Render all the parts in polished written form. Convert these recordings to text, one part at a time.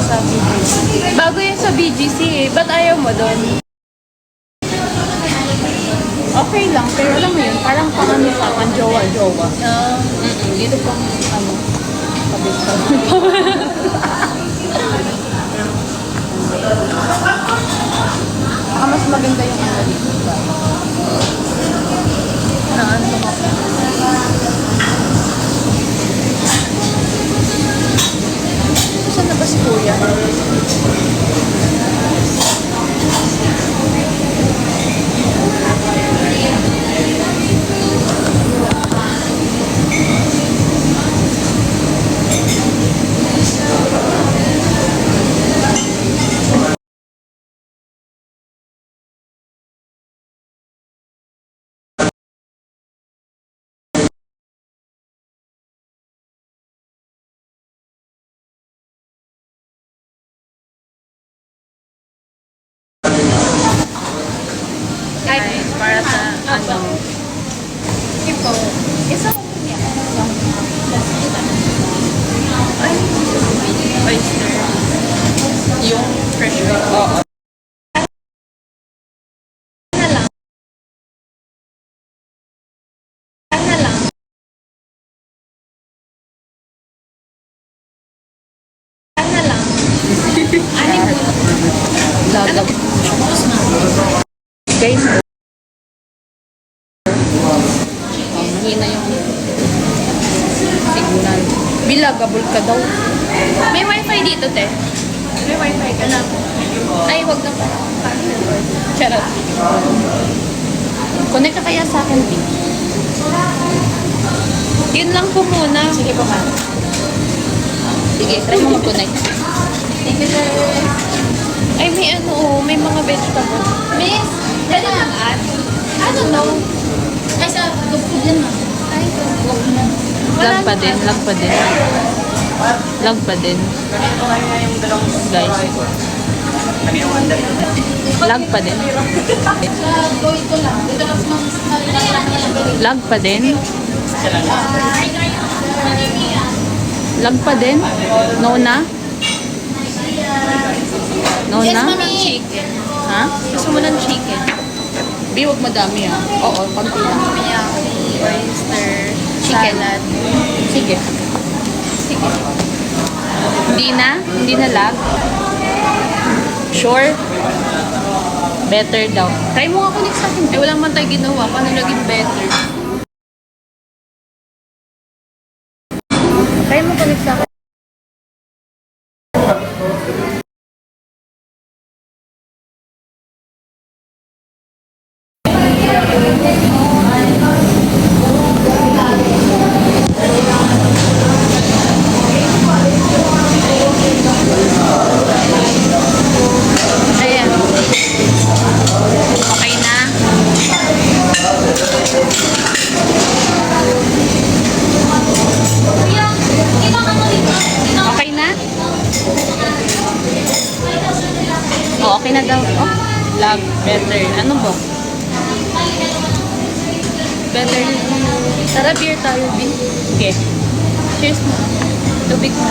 sa BGC. Bago yan sa BGC eh. Ba't ayaw mo doon? Okay lang, pero alam mo yun, parang pang ano ka, pang jowa-jowa. Dito pang ano, kabit-kabit. Saka mas maganda yung ano dito. Na ano mo? Saan na ba si Kuya? Guys, para sa ano? Ito. Isa ko po niya. Ay, oyster. Yung fresh one. Oo. Na lang. Na lang. Na lang. Anim po. Lagab. Guys, mahina yung signal. Bilagabol ka daw. May wifi dito, te. May wifi ka na. Ay, wag na pa. Charot. Connect ka kaya sa akin, Pink? Yun lang po muna. Sige po, ma'am. Sige, try mo mag-connect. Thank you, sir. Ay, may ano, oh, may mga vegetables. Miss, pwede mag-add? I don't know. Ay, sa GoFood yan, ma'am. Ay, GoFood na. Wala Lag pa din, lag pa din. Lag pa din. Guys. Lag pa din. Sa Go ito lang. Dito lang sa mga Lag pa din. Lag pa din. No na? No Yes, na? mami. Chicken. Ha? Gusto mo ng chicken? Bi, huwag madami, ah. Oo, konti lang. Miyaki, oyster, Chicken. salad. Sige. Sige. Hindi na? Hindi na lag? Sure? Better daw. Try mo nga connect sa akin. Eh, wala man tayo ginawa. Paano naging better? Try mo connect sa akin. Ayan. Okay na? Okay na? Oh, okay na daw. Oh, lag. Better. Ano ba? Better. Tara, beer tayo, Bin. Okay. Cheers mo. Tubig mo.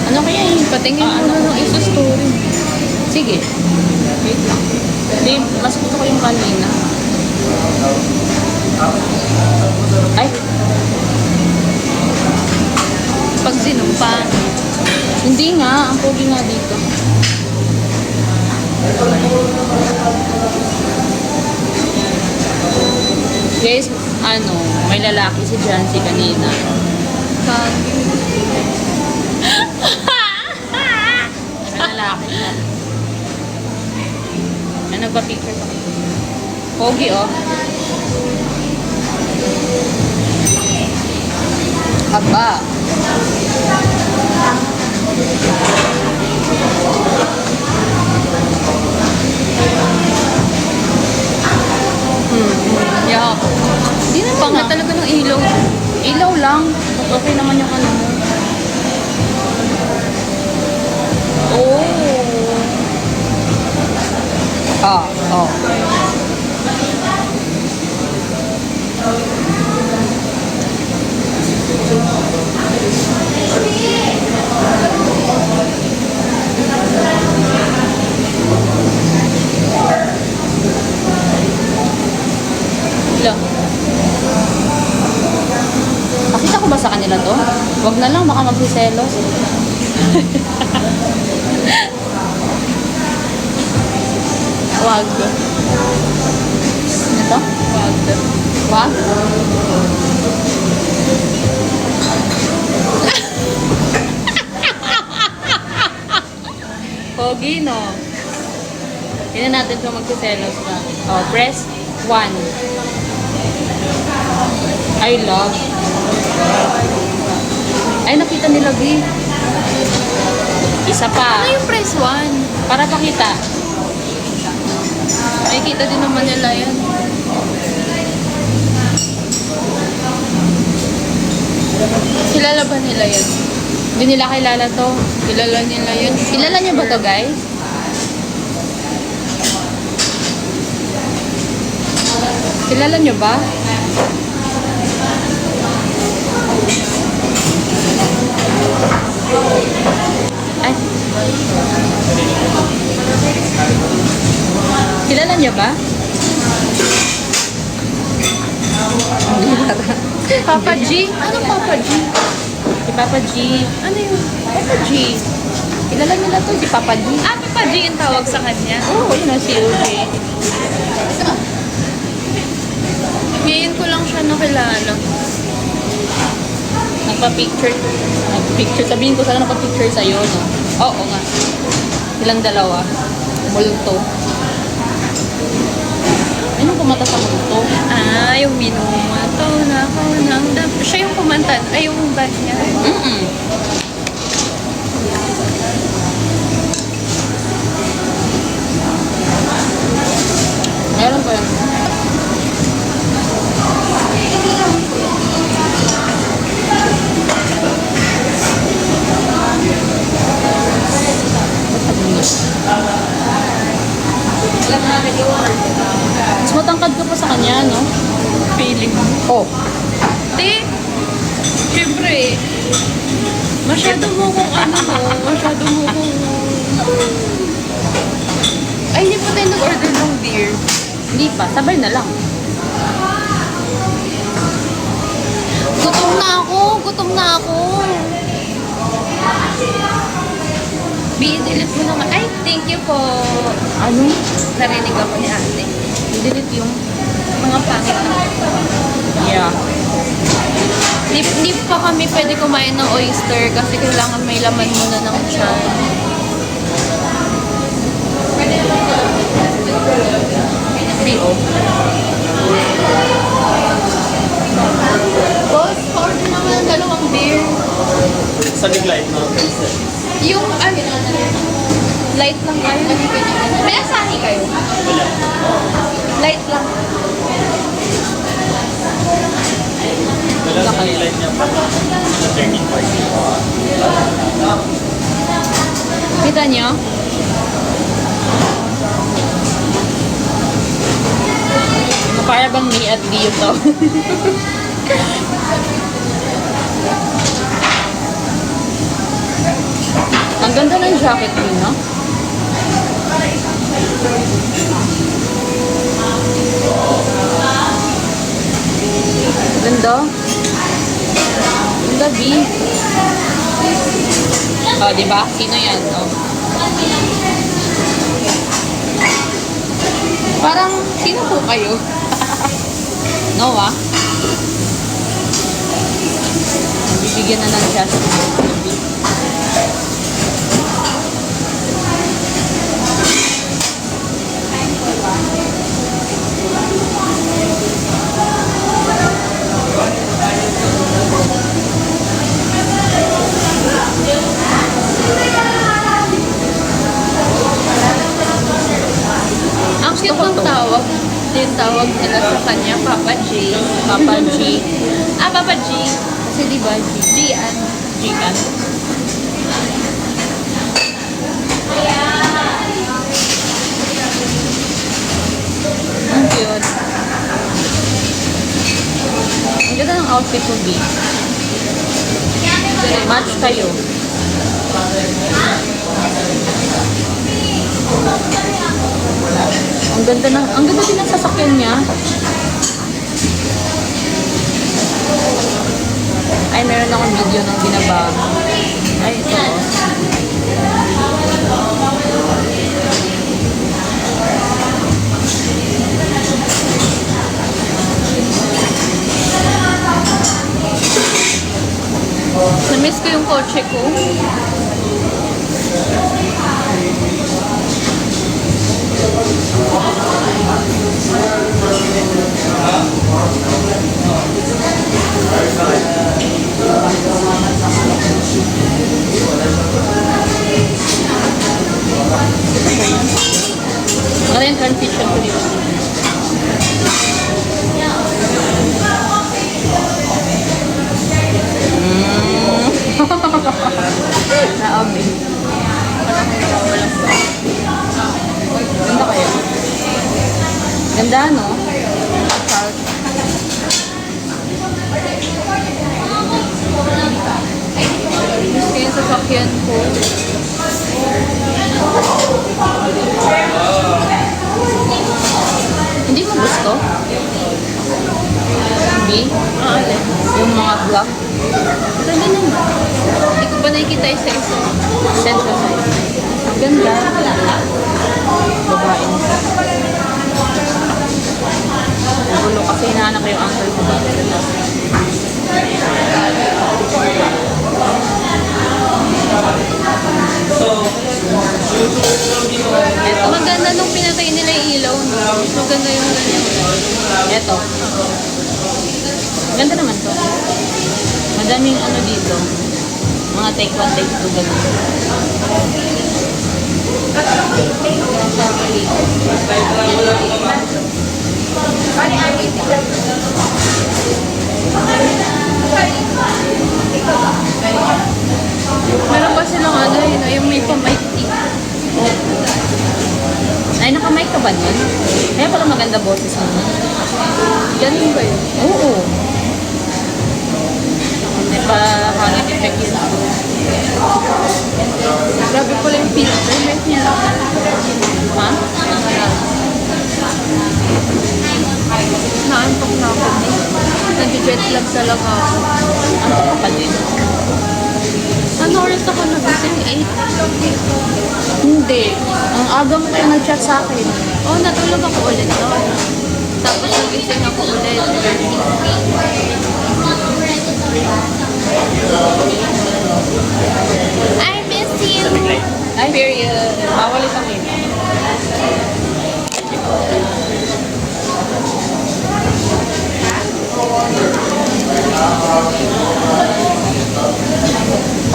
Ano kaya yung Patingin mo na ng isa story. Sige. Wait lang. Hindi, mas gusto ko yung kanina. Ay, Pag sinumpang. hindi nga. Ang pogi nga dito. Guys, ano, may lalaki si Jancy kanina. May lalaki na. Ay, nagpa-picture pa. Pogi, oh. Haba. Yeah. Hindi na Pangat talaga ng ilaw. Ilaw lang. Okay naman yung ano mo. Oh. Ah, oh. na lang, baka magsiselos. Wag. Ito? Wag. Wag? Pogi, no? Tignan natin kung magsiselos ka. Oh, press 1. I love. Ay, nakita nila, B. Isa pa. Ano yung press 1? Para pakita. Ay, kita din naman nila yan. Kilala ba nila yan? Hindi nila kilala to. Kilala nila yun. Kilala niyo ba to, guys? Kilala niyo ba? Ay. Kilala niyo ba? Papa G? Anong Papa G? Si Papa G. Ano yun? Papa G. Kilala nila to, si Papa G. Ah, Papa G yung tawag sa kanya? Oo, yun ang si OJ. Ngayon ko lang siya nakilala. Nagpa-picture. Nagpa-picture. Sabihin ko sana nagpa-picture sa'yo, no? Oo nga. Silang dalawa. Multo. Anong kumanta sa multo? Ah, yung minumato na ako ng siya yung kumanta. Ay, yung band niya. Mm-mm. Meron pa yun. Mas matangkad ka pa sa kanya, no? Feeling. Oh. Di, syempre, masyado mo kung ano mo, masyado mo kung... Ay, hindi pa tayo nag-order ng beer. Hindi pa. Sabay na lang. Gutom na ako, gutom na ako. Delete mo naman. Ay, thank you po. Ano? Narinig ako ni ate. I-delete yung... Mga pangit na. Yeah. Di pa kami pwede kumain ng oyster kasi kailangan may laman muna ng tiyan. P.O. Boss, order naman ng dalawang beer. Sa big light, no? Yung ano, light lang kayo. May asahi kayo? Wala. Light lang. Wala sa light niya pa. Sa turning point. Kita niyo? Para bang me at Dio to? Ang ganda ng jacket mo, no? Ganda. Ganda, B. Oh, di ba? Sino yan? Oh. Parang, sino po kayo? Noah? Bibigyan na ng chance. Ang cute ng tawag. Yung tawag nila sa kanya, Papa G. Papa G. Ah, Papa G. Kasi di ba, G? Gian. Gigan. Ang cute. Ang ganda ng outfit mo, B. Match kayo. Ang ganda din ng sasakyan niya. Ay, meron akong video ng ginaba. Ay, ito. Na-miss ko yung kotse ko. Ano yung transition ko dito? Naabi. Ganda kayo. Ganda, no? Miss ko yung sasakyan ko. Hindi mo gusto? Hindi? Alin? Yung mga vlog? Ganda naman. Hindi ko pa nakikita isa-isa. Send ko sa'yo. Ang ganda. Babae. Nagulo kasi hinahanap ko yung uncle ko ba? Eto. Maganda nung pinatay nila yung ilaw, no? Mas maganda yung ganyan. Eto. Ganda naman to. Madaming ano dito. Mga take 1, take 2 ganun. Meron pa silang ano, yung may pamaikti. Ay, nakamay ka ba nun? Kaya pala maganda boses mo. Ganun ba yun? Oo. May pa-hangin effect yun. Grabe pala yung filter. May filter. Ha? Naantok na ako. Nag-jet lag talaga ako. Ano ka pa din? Ano oras ako nagising? 8? Hindi. Ang aga mo kayo nag-chat sa akin. Oh, natulog ako ulit noon. Tapos nagising ako ulit. I miss you! Ay, period. Bawal itong ina.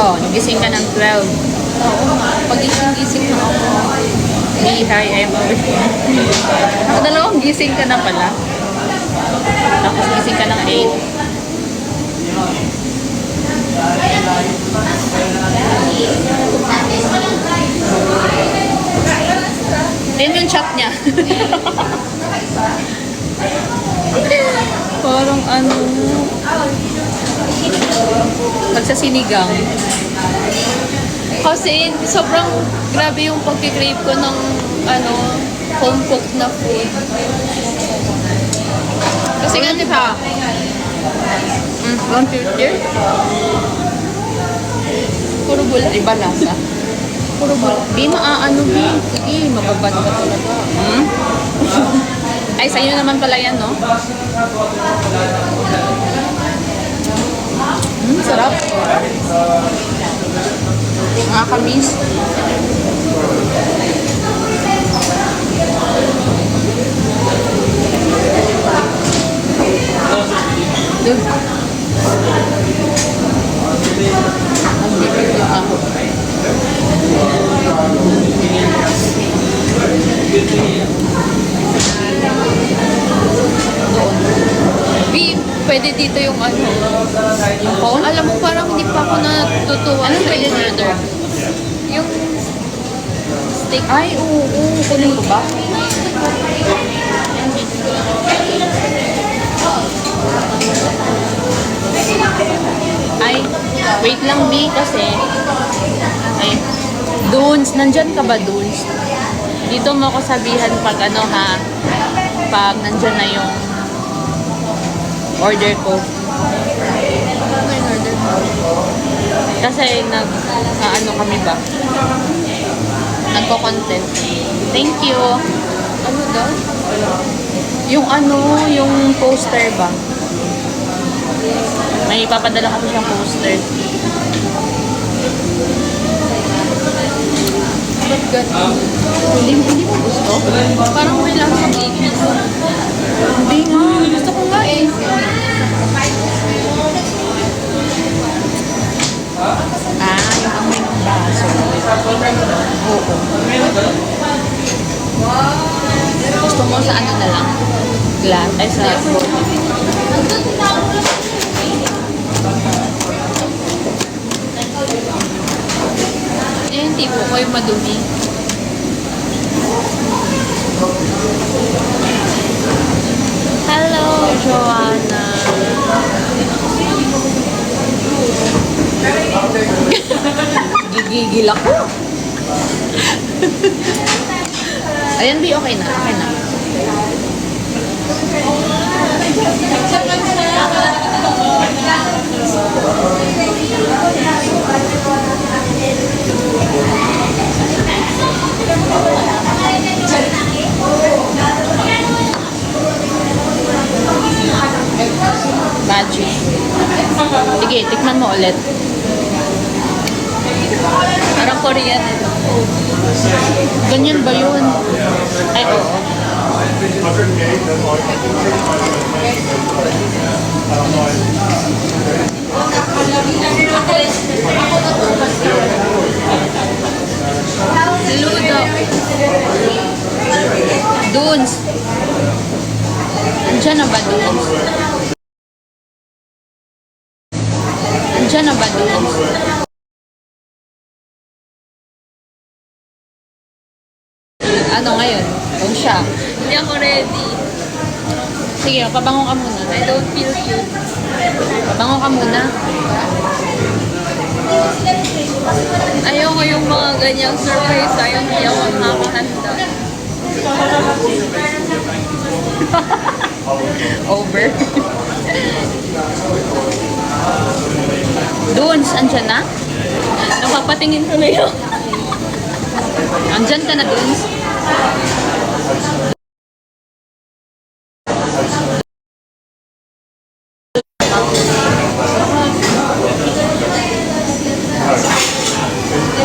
Oh, nagising ka ng 12. Oo nga. Pagising-gising na ako. Hey, hi, I'm over. Dalawang gising ka na pala. Tapos gising ka ng 8. Yan yung chat niya. Parang ano, pagsasinigang. Kasi sobrang grabe yung pagkikrave ko ng ano, home cooked na food. Kasi nga diba, 150? puro bula. Iba lasa. Puro bula. Di maaano, Bi. Sige, mababad ka talaga. Hmm? Ay, sa'yo naman pala yan, no? Sarap. Nakakamiss. Dude. Nagbibigyan ako. B, pwede dito yung ano. Yung phone? Alam mo, parang hindi pa ako natutuwa Anong sa pwede in-order. dito? Yung steak. Ay, oo. Kunin ko ba? Ay, wait lang, B, kasi ay, Dunes, nandyan ka ba, Dunes? Dito mo ako sabihan pag ano ha, pag nandyan na yung order ko. Ano in-order? Kasi ano kami ba? Nagko-content. Thank you. Ano daw? Yung poster ba? May ipapadala kami siyang poster. Ba't ganun? Hindi mo gusto? Parang may lasang ikis. Hindi nga. Gusto ko nga eh. Yung amoy ng baso. Oo. Gusto mo sa ano na lang? Glass? Ay, sa bottle. Eh, hindi po ko yung madumi. Hello, Joanna. Gigigil ako. Ayan, di okay na. Okay na. Magic. Sige, tikman mo ulit. Parang Korean eh. Ganyan ba yun? Ay, oo. Ludo. Dunes. Andiyan na ba Dunes? Andiyan na ba Dunes? Ano ngayon? Kung siya. Hindi ako ready. Sige, pabango ka muna. I don't feel cute. Pabango ka muna. Ayoko yung mga ganyang surprise. Ayaw hindi ako nakakahanda. Over. Dunes, andyan na? Napapatingin ko na yun. Andyan ka na, Dunes?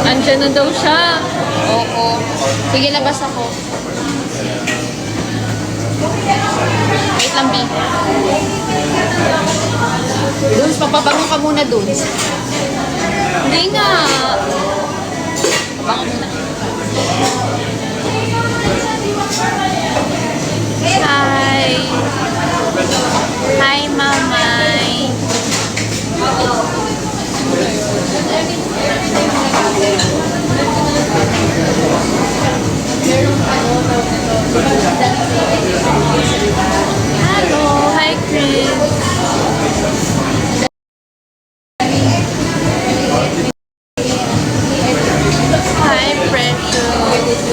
Andyan na daw siya. Oo. Sige, labas ako. Wait lang, B. Dunes, papabango ka muna, Dunes. Hindi nga. Pabango muna. Hi. Hi, Mamay. Hello. Hi, Chris. Hi, Precious.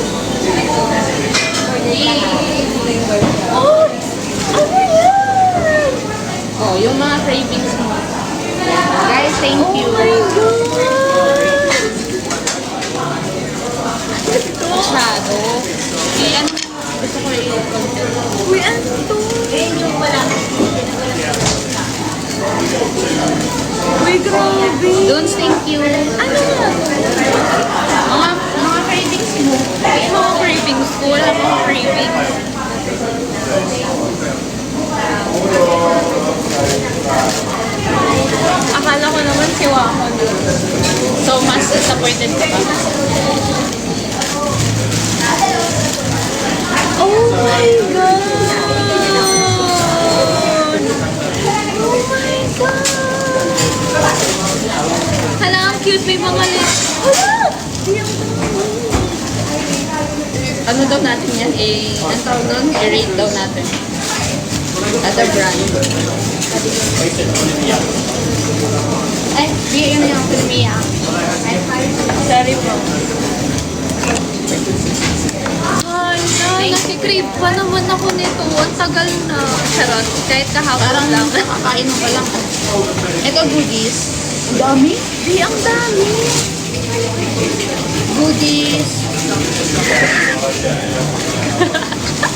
Oh! Ano yan? Oh, yung mga cravings mo. Guys, thank you. Oh my God! Masyado. Yan. Gusto ko i-content. Uy, ano to? Uy, grabe. Dunes, thank you. Ano nga? Mga cravings mo. Mga cravings ko. Wala akong cravings. Akala ko naman si Wako dun. So, mas disappointed ka ba? Oh my God! Oh my God! Hala, ang cute. May mga lips. Hala! Ano daw natin yan? Ang tawag doon? I-rate daw natin. Other brand. Ay, bigyan yun yung Filmia. Sorry po. Hala, nakikrave pa naman ako nito. Ang tagal na. Charot. Kahit kahapon Parang lang. nakakain mo pa lang. Ito, goodies. Dami? Di, ang dami. Goodies.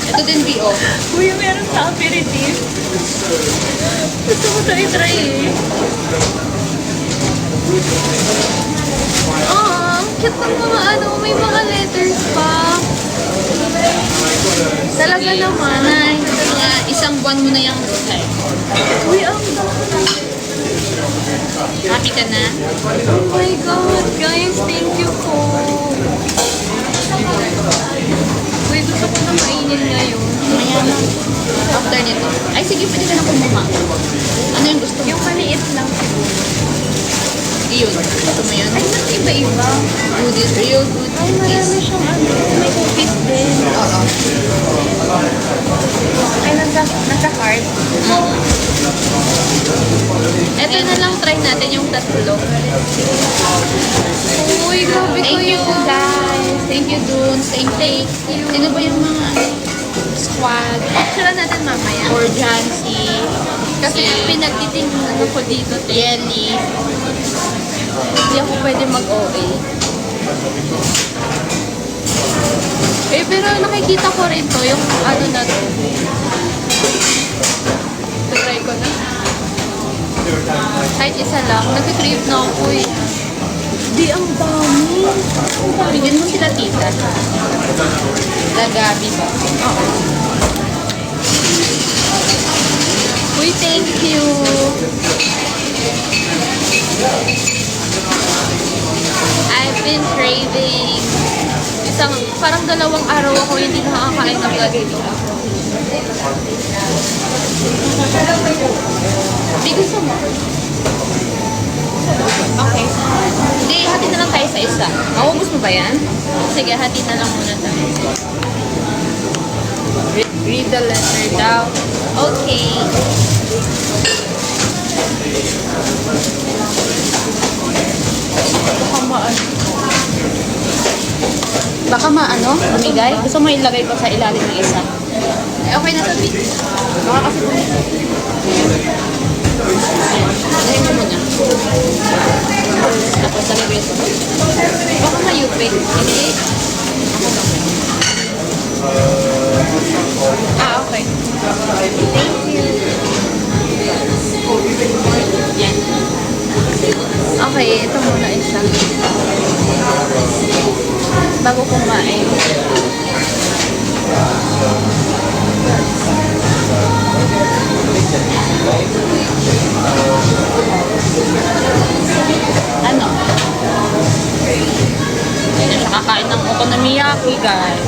Ito din, B.O. Kuya, meron sa aperitif. Gusto ko tayo try eh. Ang cute ng mga ano, may mga letters pa. Talaga naman. Sana, mga isang buwan mo na yung supply. Uy, ang Happy ka na? oh my God, guys, thank you po. Uy, gusto ko na kainin ngayon. Mamaya na. After nito. Ay, sige, pwede ka na kumuha. Ano yung gusto mo? Yung maliit lang. Iyon. Gusto mo yun? Ay, mas iba-iba. Goodies. Real good Ay, marami siyang ano. May cookies din. Oo. Ay, nasa-card. Ito na lang try natin yung tatlo. Uy, grabe Thank you, guys. Thank you, Dun. Thank you. Sino ba yung mga squad? Sila natin mamaya. Or Jancy. Kasi pinagtitingnan ako dito. Yeli. Hindi ako pwede mag-OA. Eh, pero nakikita ko rin to, yung ano na to. Try ko na. Kahit isa lang. Nag-crave na ako eh. Di, ang dami. Bigyan mo sila tita. Lagabi ba? Oo. Uy, thank you. I've been craving. Parang 2 araw ako hindi nakakain ng ganito. Di, gusto mo? Okay. Hindi, hati na lang tayo sa isa. Maubos mo ba yan? Sige, hati na lang muna tayo. Read the letter daw. Okay. Baka maano, lumigay. Gusto mo ilagay pa sa ilalim ng isa? Eh, okay na to, B. Baka kasi ilagay mo muna. Tapos talagay ito. Baka mayupit. Hindi. Okay. Thank you. Yan. Okay, ito muna isa. Bago kumain. Ano? Yan siya kakain ng okonomiyaki, guys.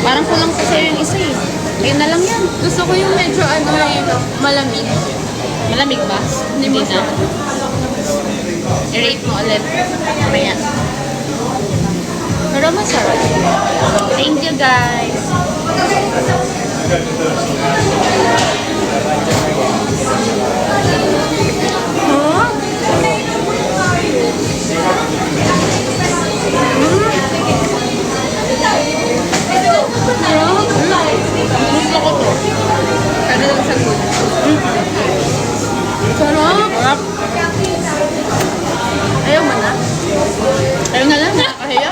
Parang kulang pa sa'yo yung isa eh. Ayun na lang yan. Gusto ko yung medyo ano malamig. Malamig ba? Hindi na. I-rate mo ulit. Mamaya. Pero masarap. Thank you, guys. Huh? Gusto ko to. Pero lang sa good. Sarap. Sarap. Ayaw mo na. Ayun na lang. Nakakahiya.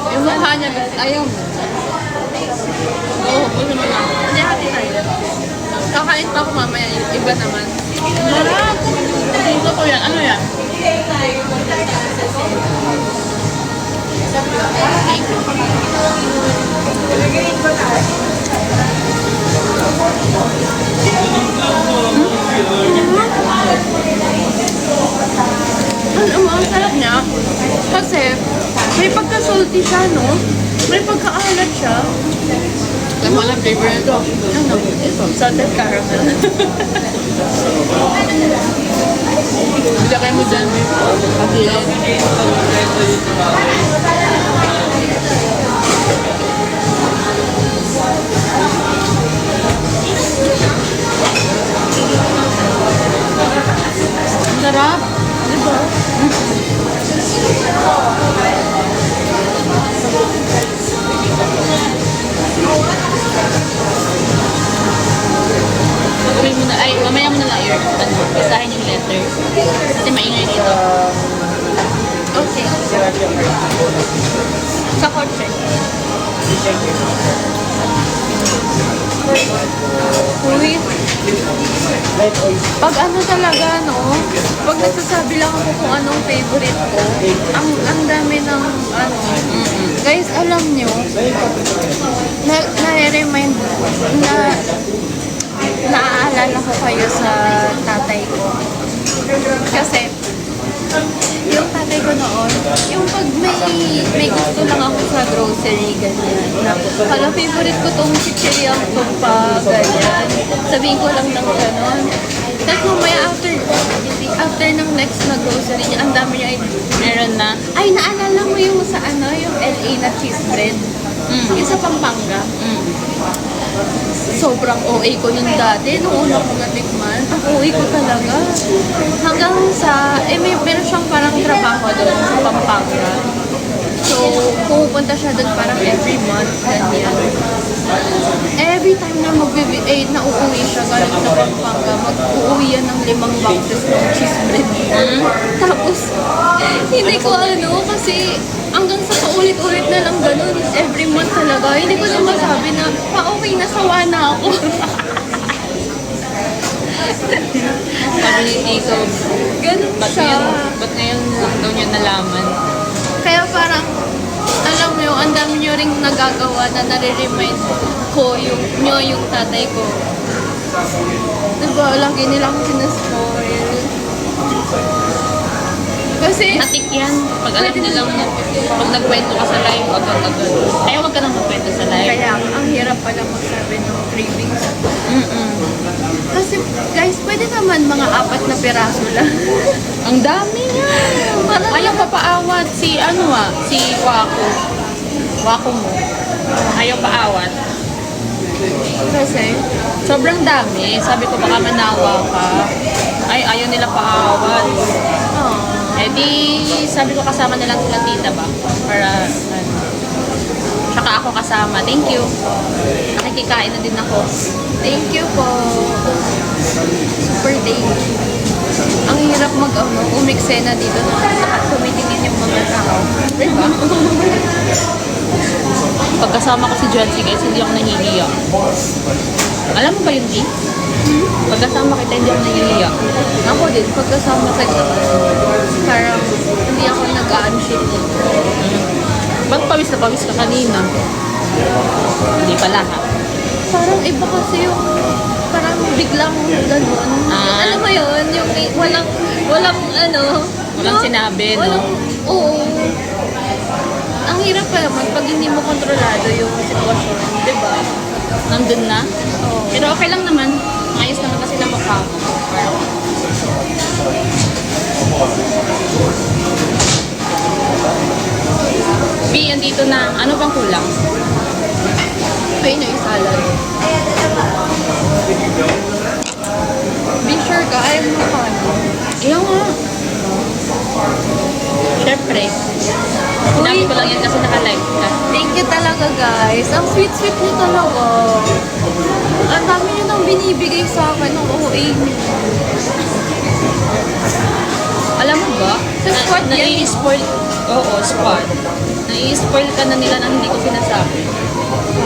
Yung mukha niya, ayaw mo. Oo, gusto mo na. Hindi, hati tayo. Kakain pa ako mamaya, yung iba naman. Sarap. Gusto ko yan. Ano yan? Thank you. Ang sarap niya. Kasi, may pagka-salty siya, no? May pagka-alat siya. Alam mo lang flavor nito. Ano? Ito, salted caramel. Ilagay mo dyan. Pagilid. Sarap. Diba? Ay, mamaya mo na lang basahin yung letter. Kasi maingay dito. Okay. Sa kotse. Uy, pag ano talaga, no? Pag nagsasabi lang ako kung anong favorite ko, ang dami ng ano. Guys, alam nyo, na-remind na naaalala ko kayo sa tatay ko. Kasi, yung tatay ko noon, yung pag may gusto lang ako sa grocery, ganyan. Na, hala, favorite ko tong chichirya ko pa, ganyan. Sabihin ko lang ng gano'n. Tapos mamaya after ng next na grocery niya, ang dami niya, Meron na. ay, naalala mo yung sa ano, yung LA na cheese bread? Yung sa Pampanga. Sobrang OA ko nun dati, nung una ko natikman. Ang OA ko talaga. Hanggang sa, meron siyang parang trabaho doon sa Pampanga. So, pupunta siya doon parang every month, ganyan. Every time na nauuwi siya galing sa Pampanga, mag-uuwi yan ng 5 boxes ng cheese bread. Tapos, hindi ko ano, kasi hanggang sa paulit-ulit na lang ganun, every month talaga, hindi ko na masabi na, okay, nasawa na ako. Sabi ni Tito, Ganun siya. ba't ngayon lang daw niya nalaman? Kaya parang, alam mo, ang dami nyo ring nagagawa na nare-remind ko yung tatay ko. Diba, lagi nilang sinaspoil. Kasi, Atik yan. Pag alam nilang, pag nagkwento ka sa live, agad-agad. Kaya huwag ka nang magkwento sa live. kaya ang hirap pala magsabi ng cravings. Kasi, guys, pwede naman mga 4 na piraso lang. Ang dami nga. Parang Ayaw pa paawat si si Wako. Wako mo. Ayaw paawat. Kasi, Sobrang dami. Sabi ko baka manawa ka. Ay, ayaw nila paawat. Eh di, sabi ko kasama na lang sila tita ba? Para, tsaka ako kasama. Thank you. Nakikikain na din ako. thank you po. Super thank you. Ang hirap umiksena dito na lahat tumitingin yung mga tao. Diba? Pagkasama ko si Johncy guys, hindi ako nahihiya. Alam mo ba yun, Di? Pagkasama kita, hindi ako nahihiya. Ako din, pagkasama kita, parang hindi ako nag-a-unship. Ba't pawis na pawis ka kanina? Hindi pala ha. Parang iba kasi yung parang biglang gano'n. Ah. Alam mo yun, yung walang Walang sinabi, no? Oo. Ang hirap pa naman pag hindi mo kontrolado yung sitwasyon, di ba? Nandun na. Oo. Pero okay lang naman. Ayos naman kasi na mukha ko. B, andito na. Ano bang kulang? Pinoy yung salad. Be sure ka, ayaw mo ka. Ayaw nga. Siyempre. Sinabi ko lang yan kasi naka-live ka. Thank you talaga, guys. Ang sweet-sweet niyo talaga. Ang dami niyo nang binibigay sa akin ng OA niyo. Alam mo ba? Sa squad yan, nai-spoil. Oo, squad. Nai-spoil ka na nila nang hindi ko sinasabi.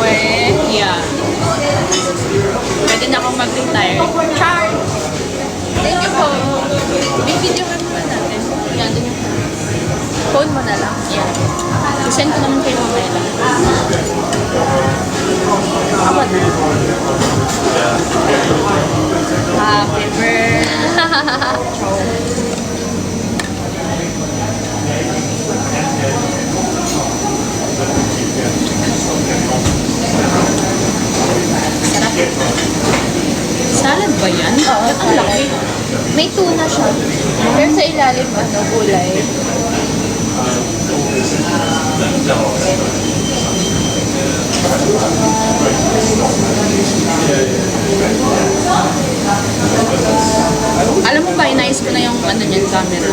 Weh. Yeah. Pwede na akong mag-retire. Char! Thank you po. Bibidyohan mo natin. Yan, dun yung Phone mo na lang. yan. Send ko naman kayo mamaya lang. Abot na. Happy birthday. Sarap. Salad ba yan? Oo, Ba't ang laki? May tuna siya. Pero sa ilalim, gulay. Alam mo ba, inayos ko na yung niyan, camera.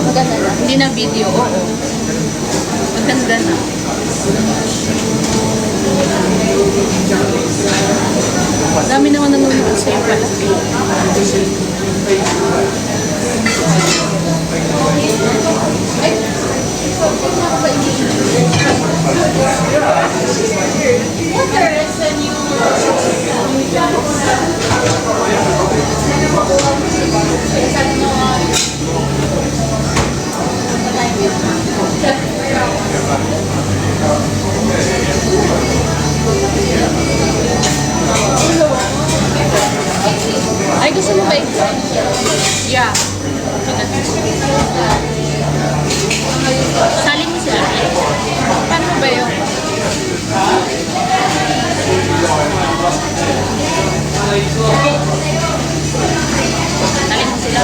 Maganda lang. Hindi na video, oo. Maganda na. Dami naman nanonood sa'yo pala. Ay, gusto mo ba ito? Yeah. Sali mo sila. Paano ba yun? Sali mo sila.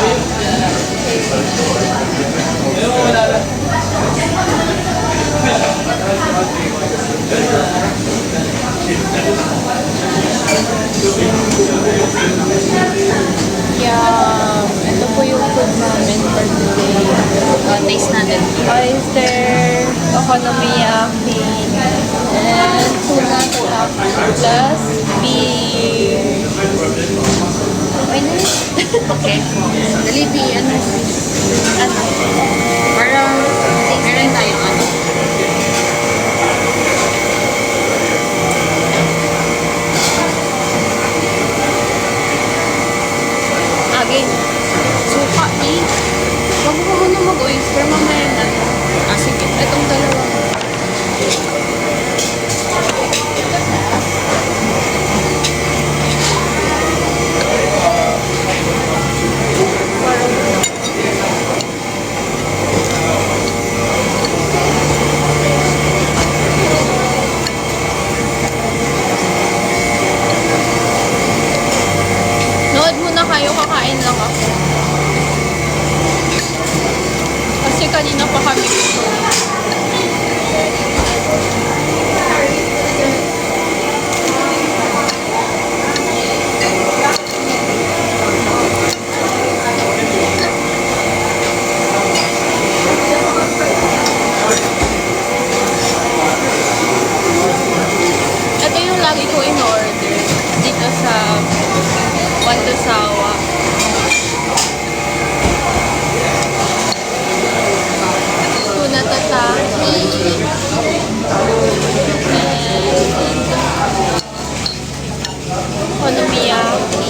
Yeah, ito po yung food namin for today. Taste natin. Oyster, okonomiyaki, and tuna taco plus beer. Okay na yun. Okay. Dali, ano? Ano? Parang, meron tayong ano. Again. Suka eh. Wag mo muna mag-oyster, mamaya na. Ah, sige. Itong dalawa. Nood muna kayo, kakain lang ako. Kasi kanina pa kami dito. Ito yung lagi ko in-order dito sa Wandosawa. Tuna tataki. Okonomiyaki.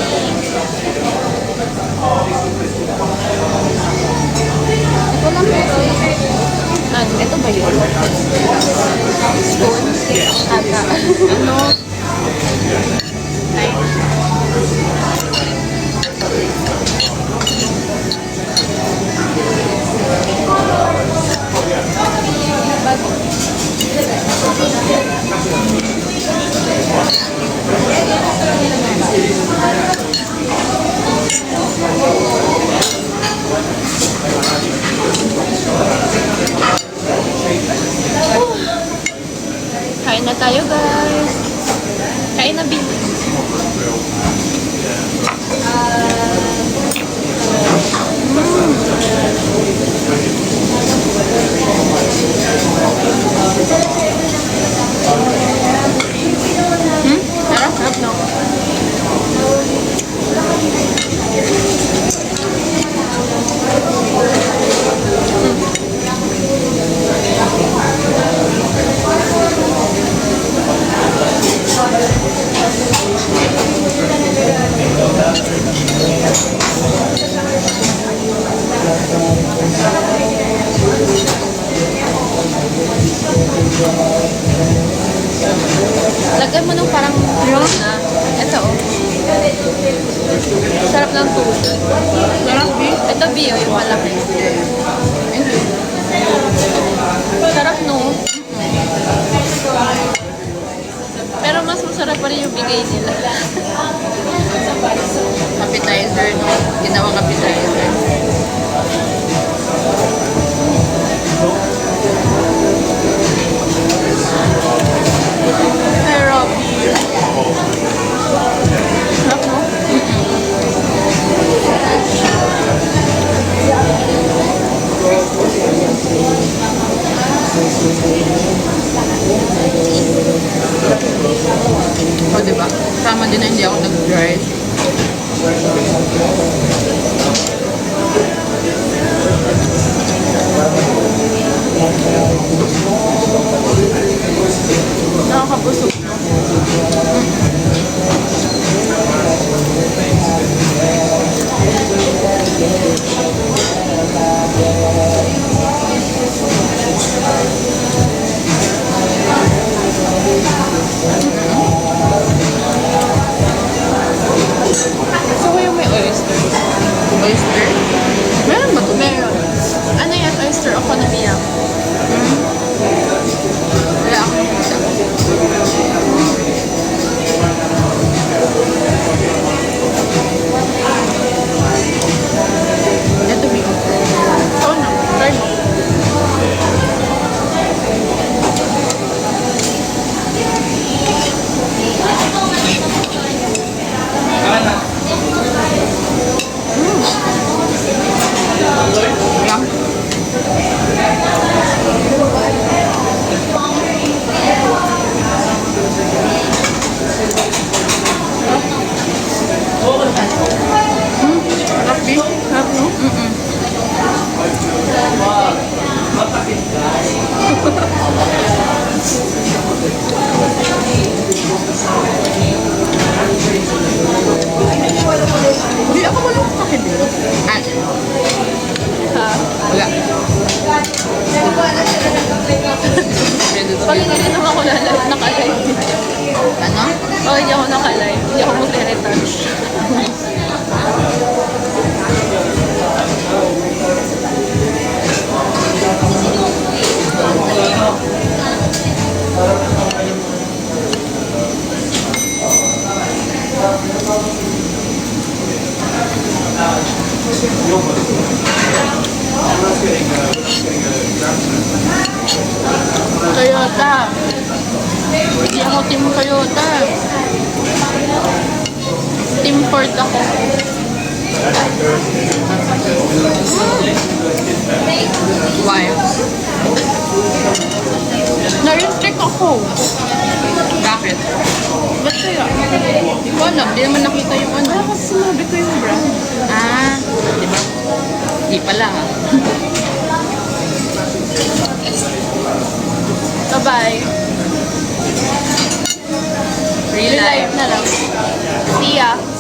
Ito lang ito. Ano? Ito ba yun? Spoon? Ata. Ano? Ay. Kain na tayo, guys. Kain na, Bin. Sarap, no? Lagyan mo nung parang na. Ito, oh. Sarap ng tuna. Sarap, eh. Ito, Bio, yung malaki. Sarap, no? Pero mas masarap pa rin yung bigay nila. Appetizer, no? Ginawang appetizer. Hi, Robbie. Sarap, no? Ah, Ha? wala. Pag hindi naman ako naka-live. Ano? Pag hindi ako naka-live, hindi ako mag-retouch. Toyota. Hindi ako team Toyota. Team Ford ako. Why? Na-restrict ako. Bakit? Ba't kaya? Hindi ko alam. Hindi naman nakita yung ano. Kasi sinabi ko yung brand. Ah, di ba? Di pala ha. Bye-bye. Real Real life life. na lang. See ya.